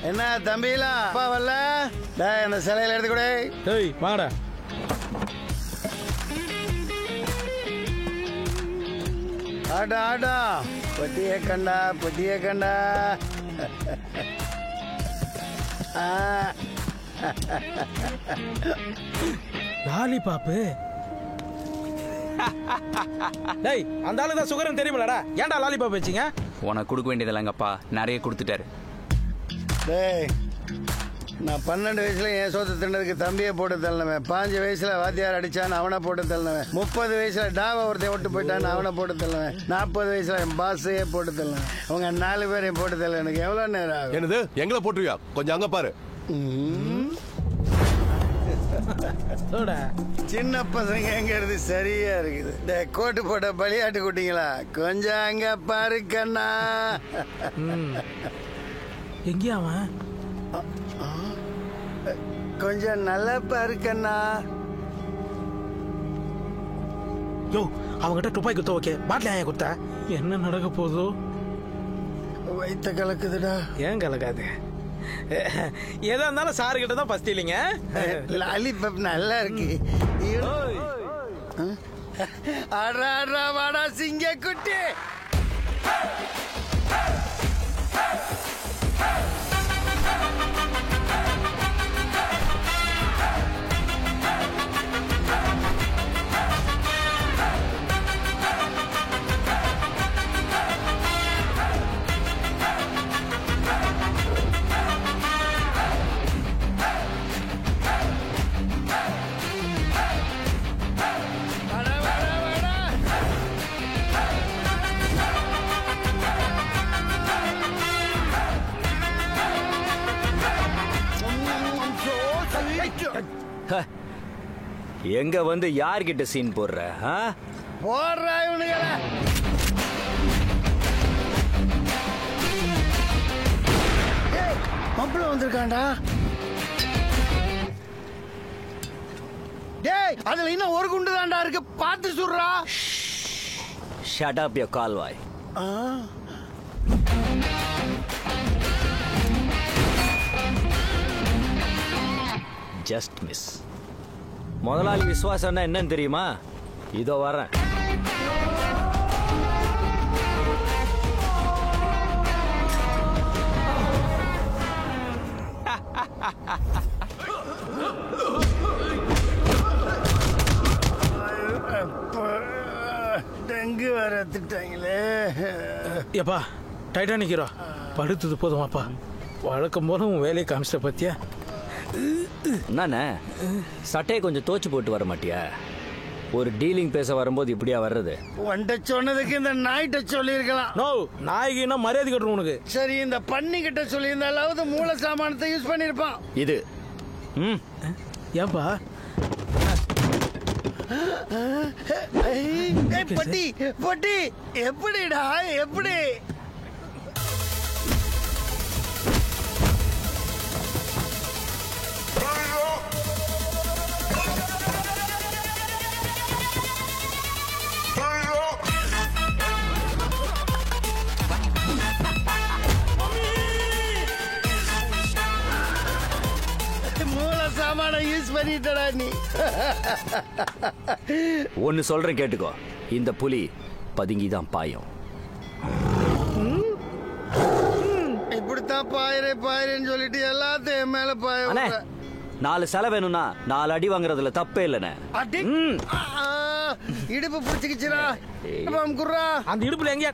என்ன தம்பிலாம் அப்பா வரல? அந்த சிலையில எடுத்து கூட. டேய் வாங்கடா. ஆடா ஆடா, பொட்டிய கண்டா பொட்டிய கண்டா. லாலிபாப்பு. டேய் அந்த ஆளு தான் சுகரன் தெரியுமிலடா, ஏன்டா லாலிபாப் வச்சீங்க? உனக்கு கொடுக்க வேண்டியதில்லைங்கப்பா, நிறைய கொடுத்துட்டாரு. டேய் நான் 12 வயசுல என் சோத்தை தின்னதுக்கு தம்பியை போட்டு தள்ளினவன். 5 வயசுல வாத்தியார் அடிச்சான்னு அவனை போட்டு தள்ளினவன். 30 வயசுல டாவை ஒருத்தையும் விட்டு போயிட்டான்னு அவனை போட்டு தள்ளுவேன். 40 வயசுல என் பாஸையே போட்டு தள்ளுவேன். உங்க 4 பேரையும் போட்டு தள்ள எனக்கு எவ்வளவு நேரம் ஆகும்? என்னது எங்களை போட்டுருவியா? கொஞ்சம் அங்க பாரு. சின்ன பசங்க எங்கிறது சரியா இருக்குது. கோட்டு போட்ட பலியாட்டு குட்டிங்களா, கொஞ்சம் அங்க பாரு கண்ணா. எங்கேயா அவன்? கொஞ்சம் நல்லா பாரு கண்ணா. யோ அவங்கிட்ட துப்பாக்கி குத்த ஓகே, பாட்டில் ஏன் குத்த? என்ன நடக்க போதோ? வைத்த கலக்குதுடா. ஏன் கலக்காது? எதா இருந்தாலும் சாரு கிட்ட தான் ஃபர்ஸ்ட் இல்லைங்க. லாலிபாப் நல்லா இருக்கு. ஆடுறா ஆடுறா வாடா சிங்க குட்டி. எங்க வந்து யார்கிட்ட சீன் போடுற? போடுறா இவனுங்கள. மாப்பிள்ள வந்திருக்காண்டா. டேய் அதுல இன்னும் ஒரு குண்டு தாண்டா இருக்கு, பார்த்து சுடுறா. ஷட் அப் யுவர் கால்வாய். Just miss. முதலாளி விசுவாசம்னா என்னன்னு தெரியுமா? இதோ வரேன். டெங்கு வர திட்டாங்களே. ஏப்பா டைட்டானிக் ஹீரோ படுத்தது போதுமாப்பா. வழக்கம் போல உன் வேலையை காமிச்சிட்ட பத்தியா? என்னண்ணே சட்டையை கொஞ்சம் தோச்சு போட்டு வர மாட்டியா? ஒரு டீலிங் பேச வரும்போது இப்படியா வர்றது? ஒன்றை சொன்னதுக்கு இந்த நாய்கிட்ட சொல்லியிருக்கலாம். நோ, நாய்க்குன்னா மரியாதை கட்டணும் உனக்கு. சரி இந்த பண்ணி கிட்ட சொல்லியிருந்தாலாவது மூல சாமானத்தை யூஸ் பண்ணிருப்பான். இது ஏன்பா பொட்டி பொட்டி எப்படிடா எப்படி? ஒன்னு சொல்றேன் கேட்டுக்கோ, இந்த புலி பதுங்கிதான் பாயும். இப்படித்தான் பாயிரேன்னு சொல்லிட்டு எல்லாத்தையும் மேல பாய. 4 செலை வேணும்னா 4 அடி வாங்குறதுல தப்பே இல்லைண்ணே. இடுப்பு பிடிச்சிக்கிச்சுரா. அந்த இடுப்புல எங்க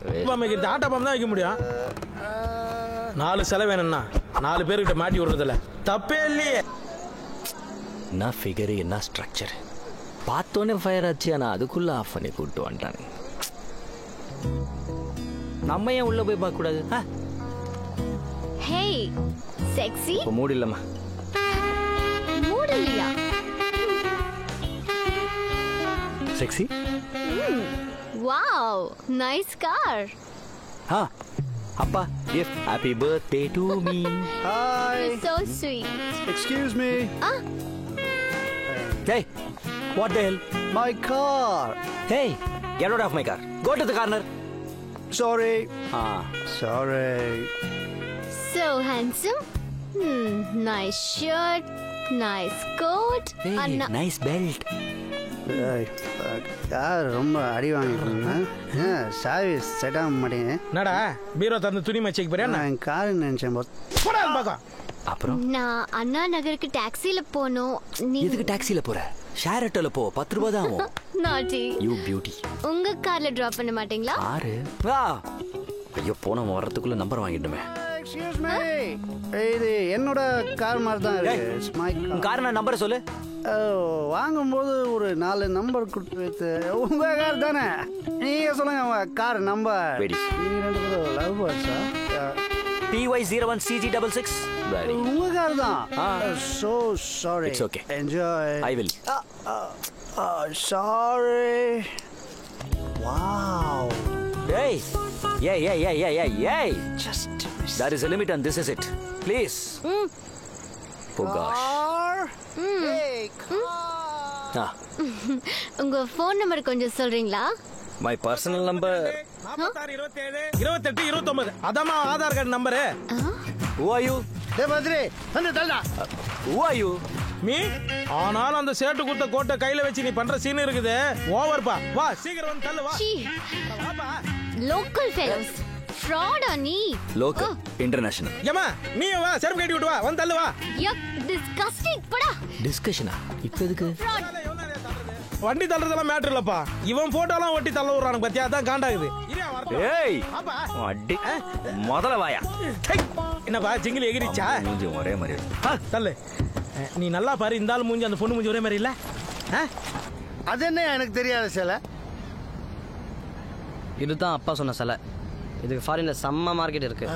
ஆட்டா பாம்பு தான் வைக்க முடியும். 4 செலை வேணும்னா 4 பேருக்கிட்ட மாட்டி விடுறதுல தப்பே இல்லையே. என்ன ஃபிகர் என்ன ஸ்ட்ரக்சர் பார்த்தோன்னே ஃபயர் ஆச்சு. ஆனா அதுக்குள்ள ஆஃப் பண்ணி கூட்டு வந்துட்டாங்க. நம்ம ஏன் உள்ள போய் பார்க்க கூடாது? ஹே செக்ஸி மூடு இல்லம்மா. மூடு இல்லையா? செக்ஸி. Wow nice car. அப்பா gift happy birthday to me. Hi. So sweet. Excuse me. Hey, what the hell? My car. Hey, get out of my car. Go to the corner. Sorry Ah. Sorry. So handsome. Nice shirt. Nice coat. Hey, Anna. nice belt. Car ரொம்ப அடி வாங்கிட்டு சாவி set ஆக மாட்டேங்குது. என்னடா பீரோ தந்து துணி மச்சிக்கு போறியா நான் காரு நினைச்சேன் போடா பாக்கம். அப்புறம் நான் அண்ணா நகருக்கு டாக்ஸில போனோம். நீ எதுக்கு டாக்ஸில போற? ஷேர் ஆட்டோல போ, 10 ரூபாய் தான் ஆகும். நாட்டி. You beauty. உங்க கார்ல டிராப் பண்ண மாட்டீங்களா? ஆறு வா. ஐயோ போனவன் வர்றதுக்குள்ள நம்பர் வாங்கிடுமே. எக்ஸ்கியூஸ் மீ, இது என்னோட கார் மாதிரி தான் இருக்கு. இட்ஸ் மை உன் கார் நம்பரை சொல்லு. வாங்கும்போது ஒரு 4 நம்பர் கொடுத்து வைத்து. உங்க கார் தானே, நீங்க சொல்லுங்க உங்க கார் நம்பர். Ready. நீங்க 2 பேரும் லவ் பேர்ட்ஸா? PY01CG66. Very. உங்க கார் தான். So sorry. It's okay. Enjoy. I will. Sorry. Wow. Hey. Yeah. Just There is a limit and this is it. Please. Oh gosh. car. Hey, car. Ah, உங்க phone number கொஞ்சம் சொல்றீங்களா? my personal number. 46 27 28 29. அதாம்மா Aadhaar card number. Who are you? டேய் பத்ரி, வந்து தள்ளடா. Who are you? Me ஆனாலும் அந்த சேட்டு குத்த கோட்டை கையில வச்சு நீ பண்ற சீன் இருக்குது. ஓவர்ப்பா. வா சீக்கிரம் வந்து தள்ளு வா. சீ. வாப்பா. Local fellows. ஃப்ராட் நீ. Local. International. ஏமா நீ வா செருப்பு கட்டி விட்டு வா. வந்து தள்ளு வா. யக் டிஸ்கஸ்டிங் படா. Discussion-ஆ? இப்போ எதுக்கு? ஃப்ராட். வண்டி தள்ளுறதெல்லாம் மேட்டர் இல்லப்பா. இவன் போட்டோலாம் ஒட்டி தள்ள விடுறானுங்க பத்தியா, அதான் காண்டாகுது. ஏய் ஆப்பா. அடி முதல்ல வாயா. என்னப்பா ஜிங்கில் எகிரிச்சா? மூஞ்சி ஒரே மாதிரி இருக்கு. தள்ளு. நீ நல்லா பாரு, இந்த ஆள் மூஞ்சி அந்த பொண்ணு மூஞ்சி ஒரே மாதிரி இல்ல? அது என்ன எனக்கு தெரியாத சிலை? இதுதான் அப்பா சொன்ன சிலை. இதுக்கு ஃபாரின்ல செம்ம மார்க்கெட் இருக்கு.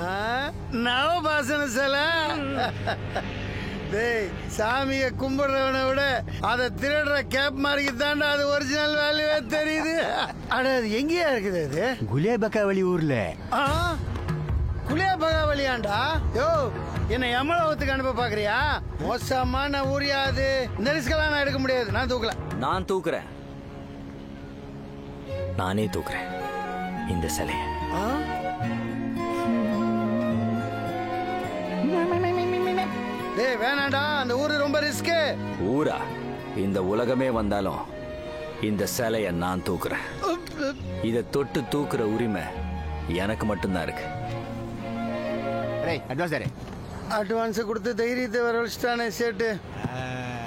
நவபாசன சிலை. டேய், சாமியை கும்பிடுறவனை விட அதை திருடுற கேப் மார்க்கு தாண்டா அது ஒரிஜினல் வேல்யூவே தெரியுது. அட அது எங்கேயா இருக்குது? அது குலேபக்காவளி ஊர்ல. குளியா பகாவலியாண்டா? யோ, என்ன எம்மளவுத்துக்கு அனுப்ப பாக்குறியா? மோசமான ஊரியா அது. இந்த ரிஸ்கெல்லாம் நான் எடுக்க முடியாது. நான் தூக்கல. நான் தூக்குறேன். நானே தூக்குறேன் இந்த சிலைய. டேய் வேணாண்டா, அந்த ஊரு ரொம்ப ரிஸ்க். ஊரா? இந்த உலகமே வந்தாலும் இந்த சிலைய நான் தூக்குறேன். இத தொட்டு தூக்குற உரிமை எனக்கு மட்டும்தான் இருக்கு. அட்வான்ஸ் கொடுத்து தைரியத்தை வரவழைச்சிட்டானே சேட்டு.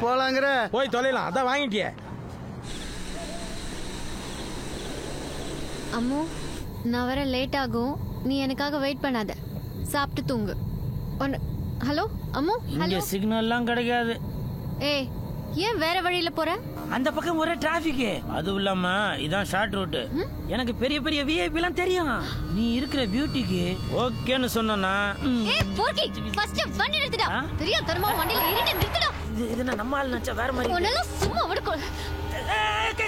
போலாங்கிற போய் தொலைலாம், அதான் வாங்கிட்டியே. அம்மு, நான் வர லேட் ஆகும். நீ எனக்காக வெயிட் பண்ணாத. சாப்பிட்டு தூங்கு. ஹலோ அம்மு. ஹலோ. சிக்னல்லாம் கிடைக்காது. ஏய், ஏன் வேற வழியில போற? அந்த பக்கம் ஒரே டிராபிக். அதுவும் இல்லாம இதான் ஷார்ட் ரூட். எனக்கு பெரிய பெரிய விஐபி எல்லாம் தெரியும். நீ இருக்கிற பியூட்டிக்கு ஓகேன்னு சொன்னா. ஏய் போர்க்கி, ஃபர்ஸ்ட் வண்டி நிறுத்துடா. தெரியா தரமா வண்டியில ஏறிட்டு நிறுத்துடா. இது நம்ம ஆள் நினைச்சா வேற மாதிரி. உன்னெல்லாம் சும்மா விடுக்கோ.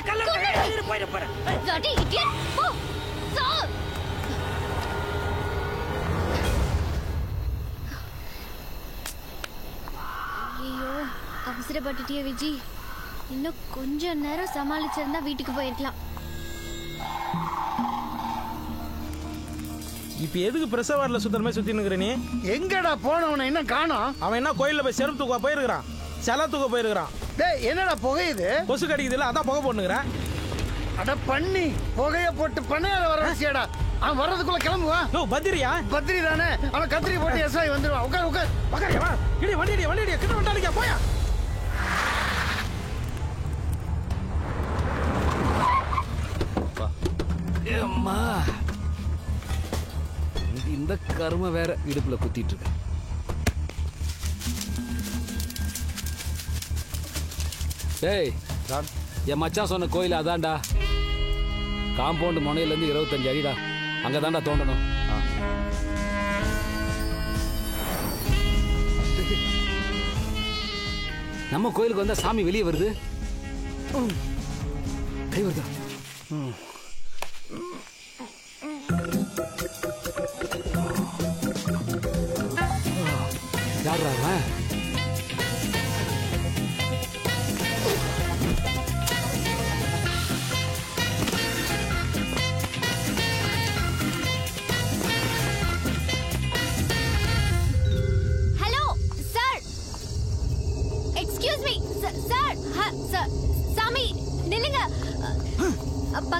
கல்ல போயிட போறேன். ஜாடி இடியட். போ. சார். ஐயோ, அவசரப்பட்டுட்டியே விஜி. இன்னும் கொஞ்ச நேரம் சமாளிச்சிருந்தா வீட்டுக்கு போயிருக்கலாம். இப்ப எதுக்கு பிரசவாரில் சுத்தரமே சுத்தி நிக்கிற நீ? எங்கடா போனவன இன்னும் காணோம்? அவன் என்ன கோயில்ல போய் செருப்பு தூக்க போயிருக்கிறான், செல தூக்க போயிருக்கிறான். டேய் என்னடா புகையுது? கொசு கடிக்குது இல்ல, அதான் புகை போட்டுக்கிறேன். அட பண்ணி புகைய போட்டு பண்ணையால வர வச்சியாடா. அவன் வர்றதுக்குள்ள கிளம்புவான். யோ பத்ரியா? பத்ரி தானே. அவன் கத்திரி போட்டு எஸ்ஐ வந்துருவான். உட்கார் உட்கார். பக்கறியா வா. இடி வண்டி இடி கிட்ட வண்டாலிக்க போயா. அம்மா, இந்த கர்ம வேற இடுப்புல குத்திட்டு இருக்கு. டேய், என் மச்சான் சொன்ன கோயில் அதான்டா. காம்பவுண்ட் முனையில இருந்து 25 அடிடா. அங்கதான்டா தோண்டணும். நம்ம கோயிலுக்கு வந்தா சாமி வெளியே வருது. கை வருதா? யாரா அவன்?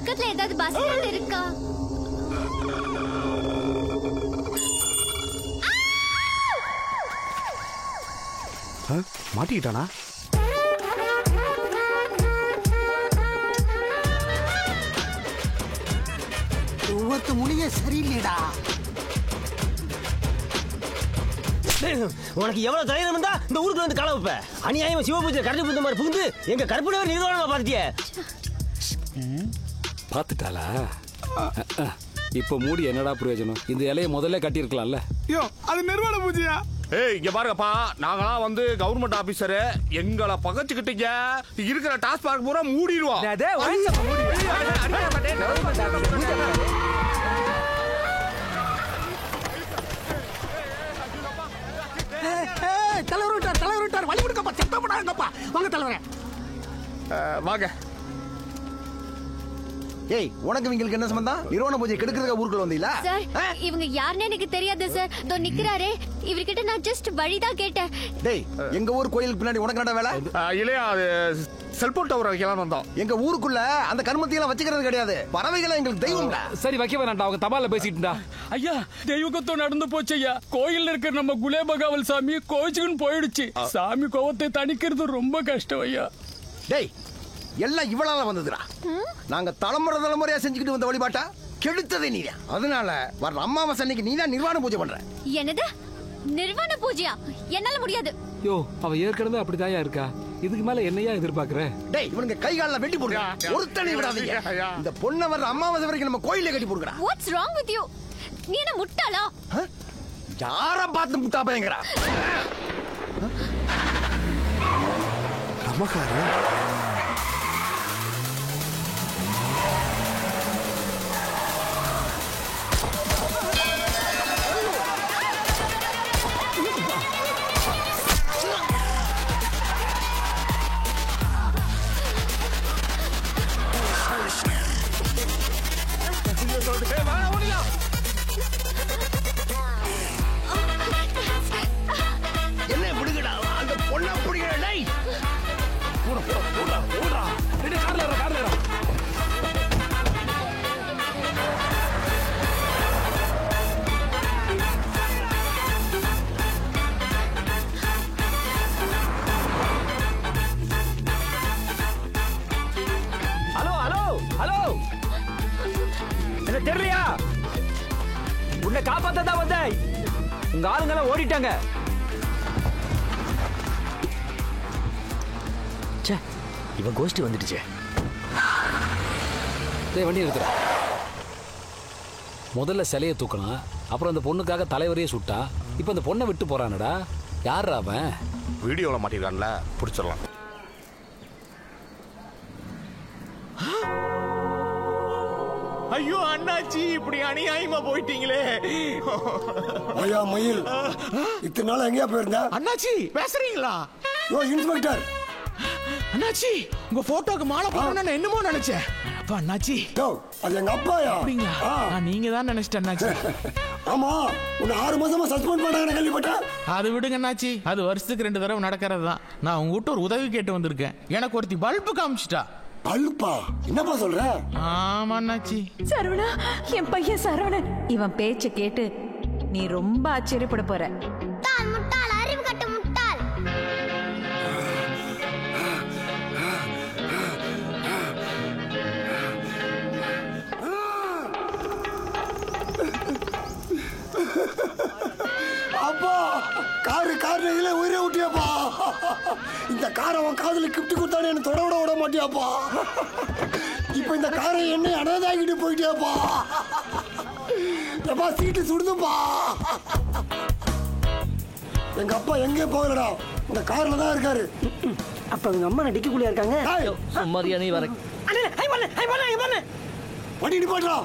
பக்கத்துல ஏதாவது பஸ் ஸ்டாண்ட் இருக்கா? மாட்டிக்கிட்டானா? ஒவ்வொருத்த முடிய சரியில்லைடா. உனக்கு எவ்வளவு தைரியம் இருந்தா இந்த ஊருக்கு வந்து களை வைப்ப? அநியாயமா சிவபூஜை கடைசி புந்த மாதிரி புகுந்து எங்க கற்பனை நிர்வாணமா பாத்தியே. பாத்துட்டாளா? இப்ப மூடி என்னடா பிரயோஜனம்? இந்த இலையை முதல்ல கட்டியிருக்கலாம்ல. ஐயோ அது நிர்வாண பூஜையா? ஏய் இங்க பாருங்கப்பா, நாங்களாம் வந்து கவர்மெண்ட் ஆபீசரு, எங்களை பகச்சுக்கிட்டீங்க இருக்கிற டாஸ்மாக் பூரா மூடிடுவோம். தலைவர் விட்டார் வழி கொடுக்கப்பா, சத்தப்படாங்கப்பா. வாங்க தலைவரே. வாங்க. ஏய் உனக்கு இவங்களுக்கு என்ன சம்பந்தம்? நிர்வாண பூஜை கெடுக்கிறதுக்கு ஊருக்குள்ள வந்தீங்களா? சார் இவங்க யாருன்னு எனக்கு தெரியாது சார். தோ நிக்கிறாரே இவர்கிட்ட நான் ஜஸ்ட் வழிதான் கேட்டேன். டேய் எங்க ஊர் கோயிலுக்கு பின்னாடி உனக்கு என்ன வேலை? இல்லையா அது செல்போன் டவர் வைக்கலாம் வந்தோம். எங்க ஊருக்குள்ள அந்த கருமத்தையெல்லாம் வச்சுக்கிறது கிடையாது. பறவைகளை எங்களுக்கு தெய்வம்டா. சரி வைக்க வேணாம்டா, அவங்க தபால பேசிட்டுடா. ஐயா தெய்வகத்தோ நடந்து போச்சு ஐயா. கோயில்ல இருக்கிற நம்ம குலேபகாவல் சாமி கோவிச்சுக்குன்னு போயிடுச்சு. சாமி கோவத்தை தணிக்கிறது ரொம்ப கஷ்டம் ஐயா. டேய் எல்லாம் இவ்வளவு வந்ததுடா. நாங்க தலைமுறையா செஞ்சுக்கிட்டு வந்த வழிபாட்டா கெடுத்ததே நீ. அதனால வர அமாவாசை அன்னைக்கு நீ தான் நிர்வாண பூஜை பண்ற. என்னது நிர்வாண பூஜையா? என்னால முடியாது. யோ அவ ஏற்கனவே அப்படிதாயா இருக்கா, இதுக்கு மேல என்னையா எதிர்பார்க்கற? டேய் இவனுங்க கை கால்ல வெட்டி போடுங்க. ஒருத்தனை விடாதீங்க. இந்த பொண்ணை வர அமாவாசை வரைக்கும் நம்ம கோயிலே கட்டி போடுங்கடா. What's wrong with you? நீ என்ன முட்டாளா? யார பார்த்து முட்டா பயங்கரா? நமக்காரே என்ன பிடிக்கடா? அந்த பொண்ணை பிடிக்கடா. டேய் ஓடுறா ரெடி கார்ல ஏறு. ஹலோ ஹலோ ஹலோ, என்ன தெரியலையா? உன்னை காப்பாத்ததான் வந்தேன். உங்க ஆளுங்கெல்லாம் ஓடிட்டாங்க. இவன் கோஷ்டி வந்துடுச்சு. டேய் வண்டி நிறுத்துற. முதல்ல சிலையை தூக்கணும், அப்புறம் அந்த பொண்ணுக்காக தலைவரையே சுட்டா. இப்ப அந்த பொண்ணை விட்டு போறானடா. யாரா அவன்? வீடியோல மாட்டிருக்கான்ல, புடிச்சிடலாம். ஐயோ அண்ணாச்சி, இப்படி அநியாயமா போயிட்டீங்களே. ஐயா மயில், இத்தனை நாள் எங்கேயா போயிருந்தா? அண்ணாச்சி பேசுறீங்களா? ஓ இன்ஸ்பெக்டர். அண்ணாச்சி உங்க போட்டோக்கு மாலை போடணும்னு என்னமோ நினைச்சேன். அப்பா அண்ணாச்சி அது எங்க அப்பாயா? நீங்க தான் நினைச்சிட்டேன் அண்ணாச்சி. ஆமா உன்னை 6 மாசமா சஸ்பெண்ட் பண்ணாங்கன்னு கேள்விப்பட்டேன். அது விடுங்க அண்ணாச்சி, அது வருஷத்துக்கு 2 தடவை நடக்கிறது தான். நான் உங்ககிட்ட ஒரு உதவி கேட்டு வந்திருக்கேன். எனக்கு ஒருத்தி பல்பு காமிச்சிட்டா. பல்பா? என்னப்பா சொல்ற? ஆமா அண்ணாச்சி. சரவணா, என் பையன் சரவணன். இவன் பேச்ச கேட்டு நீ ரொம்ப ஆச்சரியப்பட போற. முட்டாள், அறிவு கட்ட முட்டாள். அப்பா கார் நெய்யில உயிரை விட்டியாப்பா. இந்த காரை அவன் காதுல கிப்டி கொடுத்தானே என்ன தொட விட மாட்டியாப்பா. இப்ப இந்த காரை என்னை அனாதாகிட்டு போயிட்டியாப்பா. எப்பா சீட்டு சுடுதுப்பா. எங்க அப்பா எங்கே போகலடா, இந்த கார்ல தான் இருக்காரு. அப்ப அவங்க அம்மா டிக்கிக்குள்ளே இருக்காங்க. சும்மாரியா நீ வர. வண்டி நிப்பாட்டா.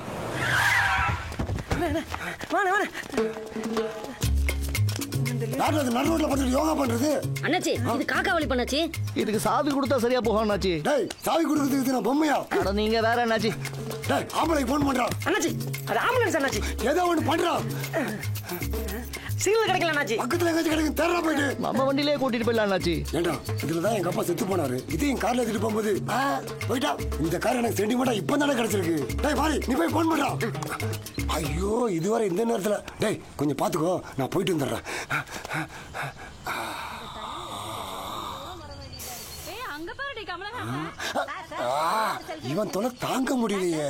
நடுரோட்ல பார்த்துட்டு யோகா பண்றது. அண்ணாச்சி இது காக்கா வழி பண்ணாச்சி. இதுக்கு சாவி கொடுத்தா சரியா போகும் அண்ணாச்சி. டேய் சாவி கொடுக்கிறதுக்கு நான் பொம்மையா? அட நீங்க வேற அண்ணாச்சி. டேய் ஆம்பளைக்கு ஃபோன் பண்றா. அண்ணாச்சி அது ஆம்புலன்ஸ் அண்ணாச்சி. ஏதோ ஒன்று பண்றா. சிக்னல் கிடைக்கல அண்ணாச்சி. பக்கத்துல எங்க கிடைக்கும் தேர்றா போயிட்டு. நம்ம வண்டியிலே கூட்டிட்டு போயிடலாம் அண்ணாச்சி. ஏண்டா இதுலதான் எங்க அப்பா செத்து போனாரு. இதையும் கார்ல எடுத்துட்டு போகும்போது போயிட்டா. இந்த கார் எனக்கு சென்டிமெண்டா இப்ப தானே கிடைச்சிருக்கு. டேய் பாரி நீ போய் போன் பண்றா. ஐயோ இதுவரை இந்த நேரத்துல டேய் கொஞ்சம் பாத்துக்கோ நான் போயிட்டு வந்துடுறேன். இவன் தொலை தாங்க முடியலையே.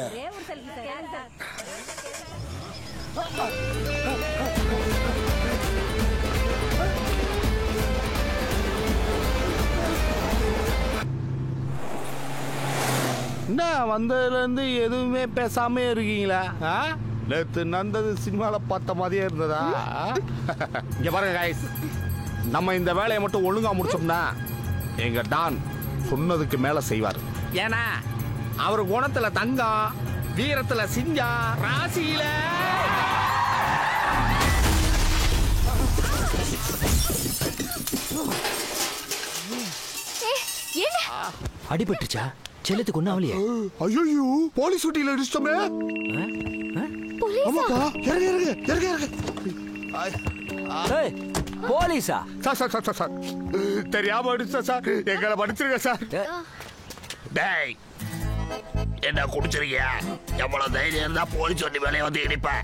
என்ன வந்ததுல இருந்து எதுவுமே பேசாம இருக்கீங்களா? நேத்து நடந்தது சினிமால பார்த்த மாதிரியே இருந்ததா? இங்க பாருங்க guys, நம்ம இந்த வேலையை மட்டும் ஒழுங்கா முடிச்சோம்னா எங்க டான் சொன்னதுக்கு மேல செய்வார். ஏன்னா அவர் குணத்துல தங்கம், வீரத்துல சிங்கம், ராசியில அடிபட்டுச்சா? செல்லத்துக்கு ஒண்ணு அவளையே. ஐயோ போலீஸ் ஊட்டியில அடிச்சிட்டோமே. ஆமாப்பா இறங்க இறங்க இறங்க இறங்க. போலீஸா? சார் சார் சார் சார் தெரியாம அடிச்சா சார், எங்களை படிச்சிருக்க சார். டேய் என்ன குடிச்சிருக்கியா? எவ்வளவு தைரியம் இருந்தா போலீஸ் வண்டி மேலே வந்து இடிப்பேன்?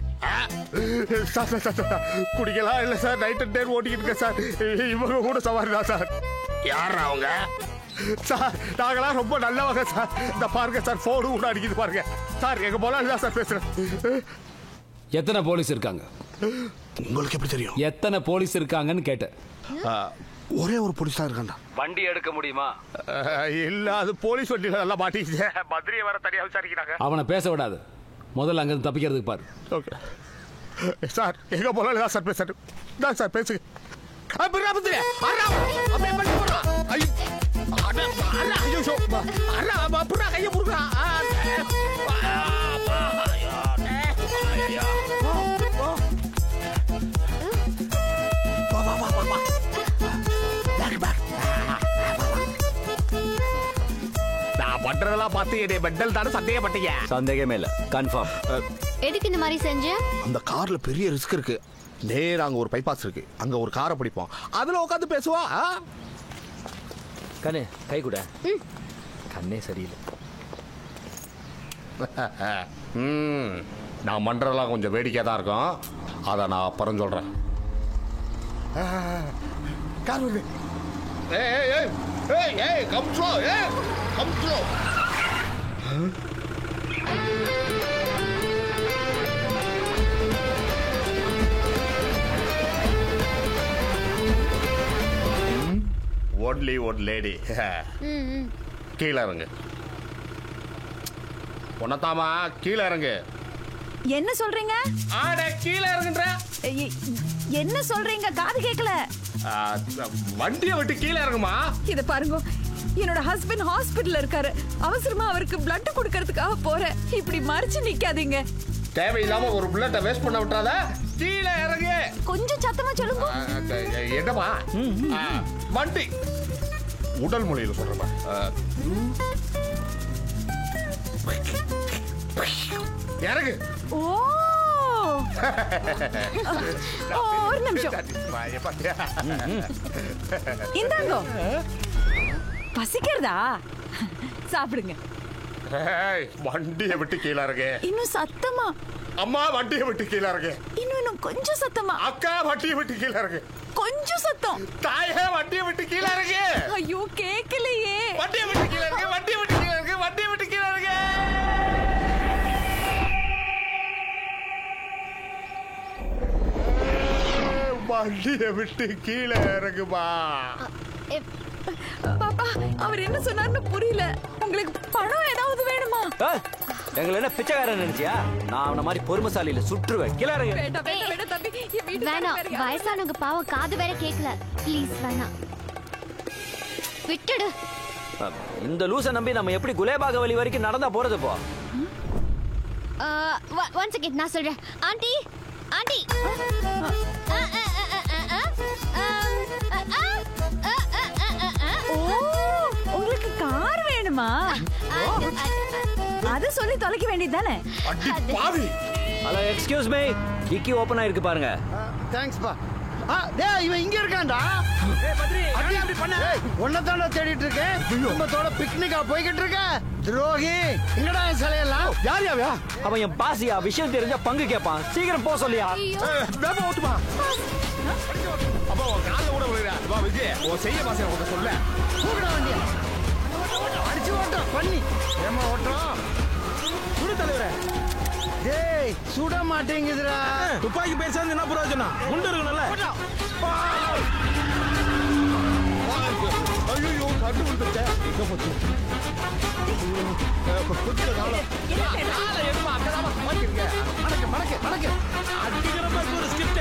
சார் சார் சார் குடிக்கலாம் இல்ல சார், நைட் அண்ட் டே ஓட்டிக்கிட்டு இருக்கேன் சார். இவங்க கூட சவாரி தான் சார். யார் அவங்க? சார் நாங்களாம் ரொம்ப நல்லவங்க சார். இந்த பாருங்க சார், போன் கூட அடிக்குது பாருங்க சார். எங்க போலாம் தான் சார் பேசுறேன். எத்தனை போலீஸ் இருக்காங்க? உங்களுக்கு எப்படி தெரியும்? எத்தனை போலீஸ் இருக்காங்கன்னு கேட்டேன். ஒரே ஒரு போலீஸ் தான் இருக்காண்டா. வண்டி எடுக்க முடியுமா? இல்ல அது போலீஸ் வண்டியில நல்லா மாட்டிக்கிச்சு. மதுரையை வர தனியா விசாரிக்கிறாங்க. அவனை பேச விடாது. முதல்ல அங்கிருந்து தப்பிக்கிறதுக்கு பாரு. ஓகே சார், எங்க போலாம் தான் சார் பேசுறேன். தான் சார் பேசுங்க. நான் பண்றதெல்லாம் பார்த்து என்னை பெட்டல் தானே சந்தேகப்பட்டீங்க? சந்தேகமே இல்ல, கன்ஃபார்ம். எதுக்கு இந்த மாதிரி செஞ்ச? அந்த கார்ல பெரிய ரிஸ்க் இருக்கு. நேரா அங்க ஒரு பைபாஸ் இருக்கு, அங்க ஒரு காரை பிடிப்போம், அதுல உட்காந்து பேசுவா. கண்ணே கை கூட. கண்ணே சரியில்லை. நான் பண்றதெல்லாம் கொஞ்சம் வேடிக்கையா தான் இருக்கும். அதை நான் அப்புறம் சொல்றேன். கார் வருது. Come slow, come slow. Only one lady. கீழே இறங்கு. உன்னதாமா கீழே இறங்கு. என்ன சொல்றீங்க? ஆட கீழே இறங்குன்ற. என்ன சொல்றீங்க? காது கேட்கல. வண்டியை விட்டு கீழே இறங்குமா. இத பாருங்க, என்னோட ஹஸ்பண்ட் ஹாஸ்பிடல்ல இருக்காரு. அவசரமா அவருக்கு பிளட் கொடுக்கறதுக்காக போறேன். இப்படி மறைச்சு நிக்காதீங்க. தேவையில்லாம ஒரு புல்லட்ட வேஸ்ட் பண்ண விட்டுறாத. கீழே இறங்கு. கொஞ்சம் சத்தமா சொல்லுங்க. என்னமா வண்டி உடல் மொழியில் சொல்றமா. இறங்கு. ஓ ஒரு நிமிஷம். இந்தாங்க. பசிக்கிறதா? சாப்பிடுங்க. வண்டியை விட்டு கீழே இறங்கு. இன்னும் சத்தமா. அம்மா வண்டியை விட்டு கீழே இறங்கு. இன்னும் கொஞ்சம் சத்தமா. அக்கா வண்டியை விட்டு கீழே இறங்கு. கொஞ்சம் சத்தம். தாயே வண்டியை விட்டு கீழே இறங்கு. ஐயோ கேக்கலையே. வண்டியை விட்டு கீழே இறங்கு. வண்டியை விட்டு கீழே இறங்கு. வண்டியை விட்டு கீழே இறங்கு. வண்டியை விட்டு கீழே இறங்குமா. பாப்பா அவர் என்ன சொன்னார்னு புரியல. உங்களுக்கு பணம் ஏதாவது வேணுமா? எங்களை என்ன பிச்சைக்காரன் நினைச்சியா? நான் அவன மாதிரி பொறுமைசாலியில சுற்றுவேன். கீழே இறங்கு. வேணாம், வயசானவங்க பாவம் காது வேற கேட்கல. ப்ளீஸ் வேணாம், விட்டுடு. இந்த லூசை நம்பி நம்ம எப்படி குலேபாக வழி வரைக்கும் நடந்தா போறது? போ. ஒன் செகண்ட், நான் சொல்றேன். ஆண்டி ஆண்டி, உங்களுக்கு கார் வேணுமா? அத சொல்லி தொலைக்க வேண்டியதுதானே. ஹலோ எக்ஸ்கியூஸ் மீ, டிக்கி ஓபன் ஆயிருக்கு பாருங்க. தேங்க்ஸ் பா. டேய் இவன் இங்க இருக்கான்டா. உன்னதான தேடிட்டு இருக்கேன். குடும்பத்தோட பிக்னிக்கா போய்கிட்டு இருக்க. துரோகி, எங்கடா என் சிலையெல்லாம்? யார் யாவையா? அவன் என் பாசியா, விஷயம் தெரிஞ்சா பங்கு கேட்பான். சீக்கிரம் போ சொல்லியா. வேப்ப ஓட்டுமா? அப்பா உன் கால கூட விழுறா. வா விஜய், உன் செய்ய பாசை உங்க சொல்ல. கூடா வண்டியா. அடிச்சு ஓட்றோம் பண்ணி. ஏமா ஓட்றோம். சுடு தலைவரே. டேய் சுட மாட்டேங்குதுடா. துப்பாக்கி பேசாம என்ன பிரயோஜனம்? குண்டு இருக்குல்ல. ஐயோ கட்டு விட்டுட்டே. எங்க போச்சு? கொஞ்சம் காலம். கால எடுமா அக்கடாம மாட்டிருங்க. மடக்கு. அடிக்கிற ஒரு ஸ்கிரிப்ட்.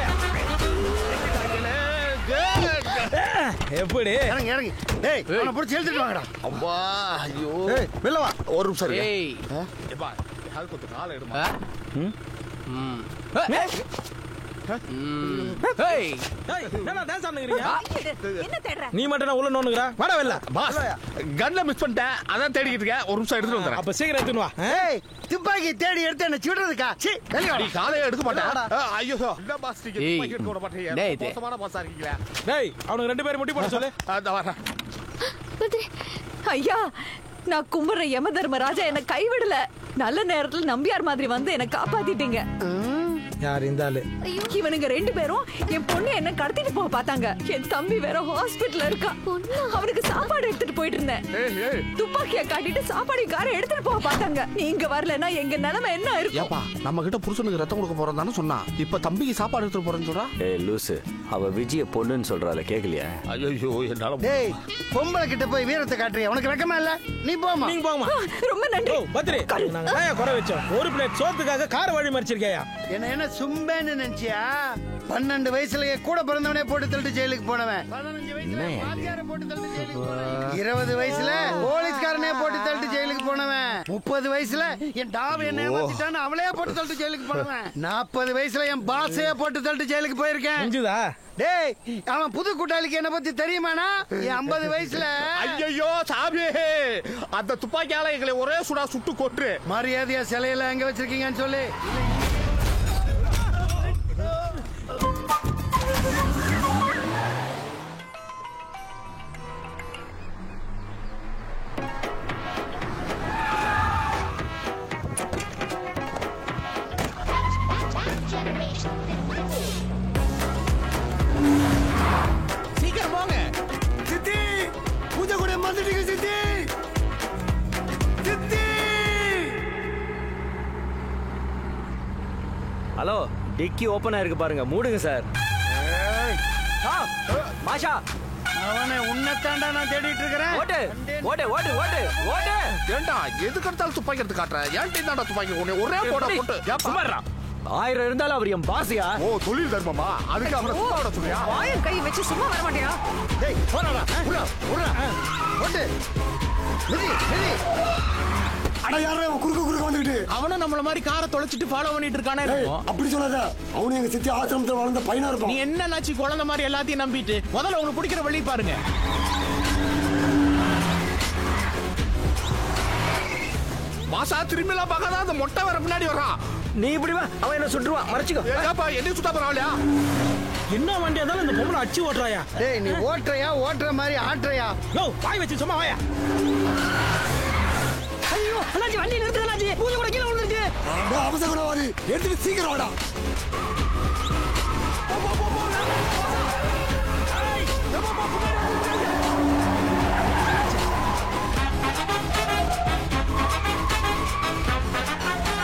எப்படி? இறங்கு. டேய் அவனை புடிச்சு இழுத்துட்டு வாங்கடா. அம்மா ஐயோ. டேய் வெளில வா. ஒரு நிமிஷம் இரு. ஏய் எப்பா அது கொஞ்சம் கால எடுமா. ஏய் ஏய் என்ன டான்ஸ் ஆடுறீங்க? என்ன தேடுற? நீ மட்டும் உள்ள நோனுங்கடா. வாடா வெளில. பாஸ் கன்ல மிஸ் பண்ணிட்டேன். அதான் தேடிக்கிட்டு இருக்கேன். ஒரு நிமிஷம் எடுத்துட்டு வந்துறேன். அப்ப சீக்கிரம் எடுத்துன்னு வா. ஏய் துப்பாக்கி தேடி எடுத்து என்ன சுடுறதுக்கா? சீ வெளிய நீ வாடா. காலைய எடுக்க மாட்டேன். ஐயோ என்ன பாஸ் நீங்க ஏய். துப்பாக்கி எடுக்க விட மாட்டீங்க. டேய், டேய். மோசமான பாஸா இருக்கீங்களா? டேய் அவனுக்கு 2 பேரும் முட்டி போட சொல்லு. அந்த வரேன். பத்ரி, ஐயா நான் கும்பிடுற யம தர்மராஜா என்ன கைவிடல. நல்ல நேரத்துல நம்பியார் மாதிரி வந்து என்ன காப்பாத்திட்டீங்க. யார் இந்த ஆளு? இவனுங்க 2 பேரும் என் பொண்ணு என்ன கடத்திட்டு போக பார்த்தாங்க. என் தம்பி வேற ஹாஸ்பிடல்ல இருக்கா. அவனுக்கு சாப்பாடு எடுத்துட்டு போயிட்டு இருந்தேன். துப்பாக்கிய காட்டிட்டு சாப்பாடு கார எடுத்துட்டு போக பார்த்தாங்க. நீங்க வரலன்னா எங்க நிலைமை என்ன இருக்கும்? ஏப்பா நம்ம கிட்ட புருஷனுக்கு ரத்தம் கொடுக்க போறதானே சொன்னா. இப்ப தம்பிக்கு சாப்பாடு எடுத்துட்டு போறேன்னு சொல்றா. ஏய் லூசு, அவ விஜய பொண்ணுன்னு சொல்றாளே, கேக்கலையா? ஐயோ என்னால டேய் பொம்பளை கிட்ட போய் வீரத்தை காட்டுறியா? உனக்கு வெக்கமா இல்ல? நீ போமா. நீங்க போங்கமா. ரொம்ப நன்றி. ஓ பத்ரி, நாங்க ஏன் குறை வச்சோம்? ஒரு பிளேட் சோத்துக்காக கார வழி மறிச்சிருக்கேயா? என்ன சும்பேன்னு நினைச்சியா? 12 வயசுலயே கூட பிறந்தவனே போட்டு தள்ளிட்டு ஜெயிலுக்கு போனவன். 15 வயசுல வாத்தியாரை போட்டு தள்ளிட்டு ஜெயிலுக்கு போனவன். 20 வயசுல போலீஸ்காரனே போட்டு தள்ளிட்டு ஜெயிலுக்கு போனவன். 30 வயசுல என் டாவ் என்ன ஏமாத்திட்டான்னு அவளே போட்டு தள்ளிட்டு ஜெயிலுக்கு போனவன். 40 வயசுல என் பாஸையே போட்டு தள்ளிட்டு ஜெயிலுக்கு போயிருக்கேன். செஞ்சுதா? டேய் அவன் புது கூட்டாளிக்கு என்ன பத்தி தெரியுமானா? என் 50 வயசுல ஐயோ சாமி, அந்த துப்பாக்கியால எங்களை ஒரே சுடா சுட்டு கொன்று. மரியாதையா சிலையில எங்க வச்சிருக்கீங்கன்னு சொல்லு. சீக்கிரம் போங்க. சித்தி பூஜை கூட வந்துட்டீங்க சித்தி. சித்தி ஹலோ, டிக்கி ஓபன் ஆயிருக்கு பாருங்க, மூடுங்க சார். மாஷா, அவனை உன்னத்தாண்டா நான் தேடிட்டு இருக்கிறேன். ஓட்டு ஓட்டு ஓட்டு ஓட்டு ஓட்டு. ஏண்டா எதுக்கு எடுத்தாலும் துப்பாக்கி எடுத்து காட்டுற? ஏன்டா தாண்டா துப்பாக்கி ஒரே போட போட்டு சும்மாடா. 1000 இருந்தாலும் அவர் என் பாசியா. ஓ தொழில் தர்மமா? அதுக்கு அவரை சும்மா விட சொல்றியா? வாயில் கை வச்சு சும்மா வர மாட்டியா? டேய் போறாடா. உள்ள ஓட்டு. நிதி அட யாரோ குறுக்க வந்துட்டு. அவனும் நம்மள மாதிரி காரை தொலைச்சிட்டு ஃபாலோ பண்ணிட்டு இருக்கானே. அப்படி சொல்லாத. அவனு எங்க சித்தி ஆசிரமத்துல வளர்ந்த பையனா இருப்பான். நீ என்ன நாச்சி குழந்தை மாதிரி எல்லாத்தையும் நம்பிட்டு முதல்ல உனக்கு பிடிக்கிற வழி பாருங்க. மாசா திரும்பி எல்லாம் பார்க்காத அந்த மொட்டை வர முன்னாடி வரான். நீ இப்படி வா, அவன் என்ன சுட்டுருவான். மறைச்சுக்கோ. ஏப்பா என்ன சுத்தா பரவாயில்லையா? என்ன வண்டியா இருந்தாலும் இந்த பொம்பளை அடிச்சு ஓட்டுறாயா? டேய் நீ ஓட்டுற மாதிரி ஆட்டுறியா? நோ வாய் வச்சு சும்மா வாயா. ஐயோ அண்ணாச்சி வண்டி நிறுத்துங்க அண்ணாச்சி. பூஜை கூட கீழ விழுந்துருச்சு. அவசரவாதி எடுத்துட்டு சீக்கிரம் வாடா.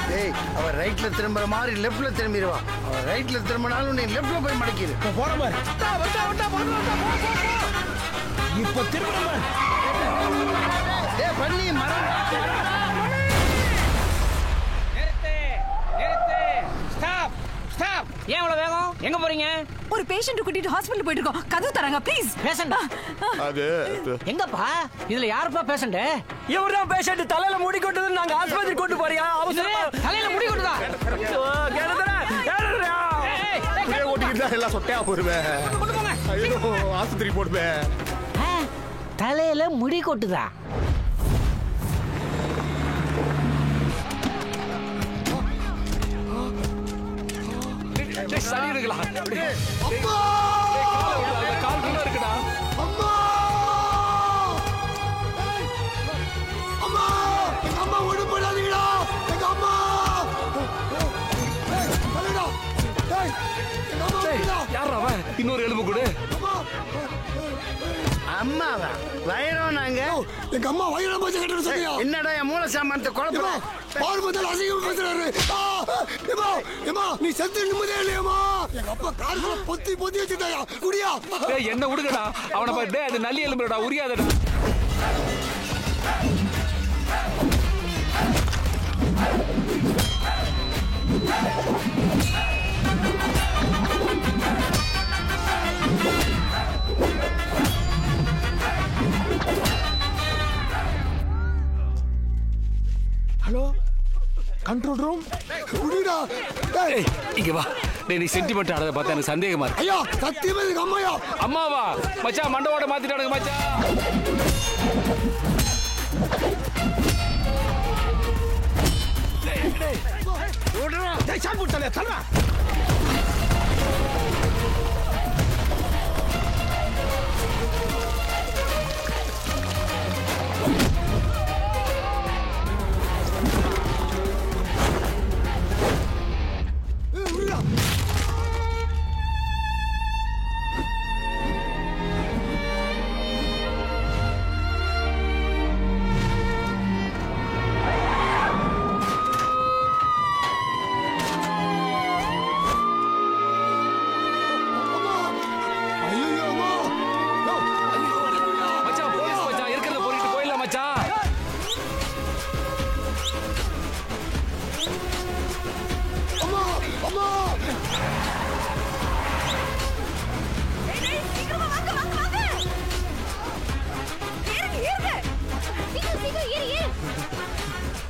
டேய் அவ ரைட்ல திரும்புற மாதிரி லெஃப்ட்ல திரும்பிடுவா. அவ ரைட்ல திரும்பினாலும் நீ லெஃப்ட்ல போய் மடக்கிடு. போற பாரு. இப்ப திரும்ப டேய் பண்ணி மரம். ஏன் இவ்வளவு வேகம்? எங்க போறீங்க? ஒரு பேஷண்ட் கூட்டிட்டு ஹாஸ்பிடல் போயிட்டு இருக்கோம். கதவு தரங்க ப்ளீஸ். பேஷண்ட் அது எங்கப்பா? இதுல யாருப்பா பேஷண்ட்? இவர்தான் பேஷண்ட். தலையில முடி கொட்டுதுன்னு நாங்க ஆஸ்பத்திரி கொண்டு போறியா? அவசரமா தலையில முடி கொட்டுதா? ஓட்டிக்கிட்டு எல்லாம் சொட்டையா போடுவேன். ஐயோ ஆஸ்பத்திரி போடுவேன். தலையில முடி கொட்டுதா? சரி இருக்கலாம். அப்பா எலும்பு கொடு. அம்மாவா வைரம் நாங்க எங்க அம்மா வைரம் பச்சை கட்டணும் சொல்லியா? என்னடா என் மூல சாமானத்தை குழப்பமா பால் பத்தல அசிங்கம் பேசுறாரு. ஏமா ஏமா நீ செத்து நிம்மதியா இல்லையாமா? எங்க அப்பா கால்ல பொத்தி பொத்தி வச்சுட்டாயா குடியா? டேய் என்ன விடுங்கடா அவனை பாரு. டேய் அது நல்லி எலும்புடா உரியாதடா. Hello control room. குடிடா. டேய் இங்க வா. டேய் நீ சென்டிமெண்ட் ஆனத பார்த்தா எனக்கு சந்தேகமா இருக்கு. ஐயா சத்தியமா எங்க அம்மாயா? அம்மாவா? மச்சான் மண்டவோட மாத்திட்டானுங்க மச்சான். ஓடுறா. டேய் ஷாட் போட்டல தல்றா.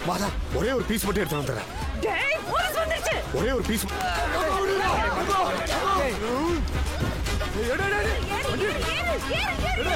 வாடா ஒரே ஒரு பீஸ் மட்டும் எடுத்து வந்துறேன். டேய் போலீஸ் வந்துருச்சு. ஒரே ஒரு பீஸ். ஏறு ஏறு ஏறு ஏறு.